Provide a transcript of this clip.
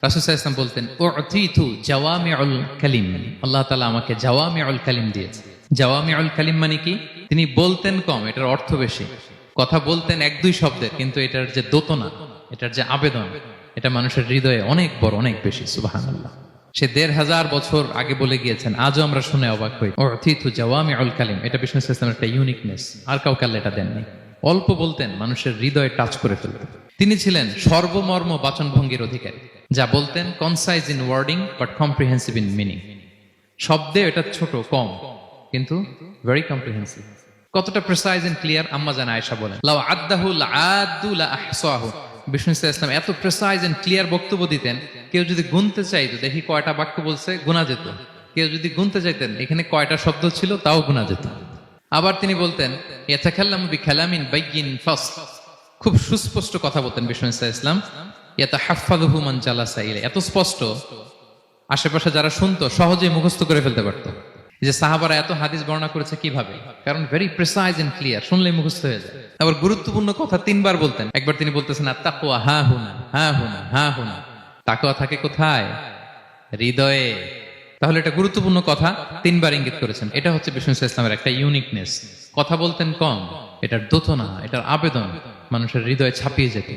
রাসূল সাল্লাল্লাহু আলাইহি ওয়াসাল্লাম বলতেন উ'তিতু জাওয়ামিউল কালিম, আল্লাহ তাআলা আমাকে জাওয়ামিউল কালিম দিয়েছে। জাওয়ামিউল কালিম মানে কি? তিনি বলতেন কম, এটার অর্থ বেশি। কথা বলতেন এক দুই শব্দের, কিন্তু এটার যে দোতনা, এটার যে আবেদন, এটা মানুষের হৃদয়ে অনেক বড়, অনেক বেশি। সুবহানাল্লাহ। সে ১৫০০ বছর আগে বলে গিয়েছেন, আজও আমরা শুনে অবাক হই। উ'তিতু জাওয়ামিউল কালিম, এটা বিষ্ণু সাল্লাল্লাহু আলাইহি ওয়াসাল্লামের একটা ইউনিকনেস, আর কাউকে আল্লাহ এটা দেননি। অল্প বলতেন, মানুষের হৃদয়ে টাচ করে ফেলতেন। তিনি ছিলেন সর্বমর্ম বাচনভঙ্গির অধিকারী। যা বলতেন concise in wording but comprehensive in meaning. শব্দে এটা ছোট কম, কিন্তু ভেরি কম্প্রিহেন্সিভ। কতটা প্রিসাইজ এন্ড ক্লিয়ার আম্মা জান আয়েশা বলেন, লাউ আদ্দাহু লাআদ্দু লা আহসাহু। বিষ্ণু সাল্লাল্লাহু আলাইহি ওয়াসাল্লাম এত প্রিসাইজ এন্ড ক্লিয়ার বক্তব্য দিতেন, কেউ যদি গুনতে চাইতো দেখি কয়টা বাক্য বলছে, গোনা যেত। কেউ যদি গুনতে চাইতেন এখানে কয়টা শব্দ ছিল, তাও গোনা যেত। আবার তিনি বলতেন ইয়াতাকাল্লামু বিকালামিন বাইয়িন ফাসল, খুব সুস্পষ্ট কথা বলতেন বিষ্ণু সাল্লাল্লাহু আলাইহি ওয়াসাল্লাম। ইয়াতাহাফফাযুহু মান জালাসা ইলাইহি, এত স্পষ্ট আশেপাশে যারা শুনতো সহজেই মুখস্থ করে ফেলতে পারতো। এই যে সাহাবারা এত হাদিস বর্ণনা করেছে কিভাবে? কারণ ভেরি প্রিসাইজ এন্ড ক্লিয়ার, শুনলেই মুখস্থ হয়ে যায়। আবার গুরুত্বপূর্ণ কথা ৩ বার বলতেন। একবার তিনি বলতেছেন আত্তাকওয়া হা হুনা হা হুনা হা হুনা, তাকওয়া থাকে কোথায়? হৃদয়ে। তাহলে এটা গুরুত্বপূর্ণ কথা ৩ বার ইঙ্গিত করেছেন। এটা হচ্ছে বিষ্ণু সাল্লাল্লাহু আলাইহি ওয়াসাল্লামের একটা ইউনিকনেস। কথা বলতেন কম, এটার দোতনা, এটার আবেদন মানুষের হৃদয়ে ছাপিয়ে যেত।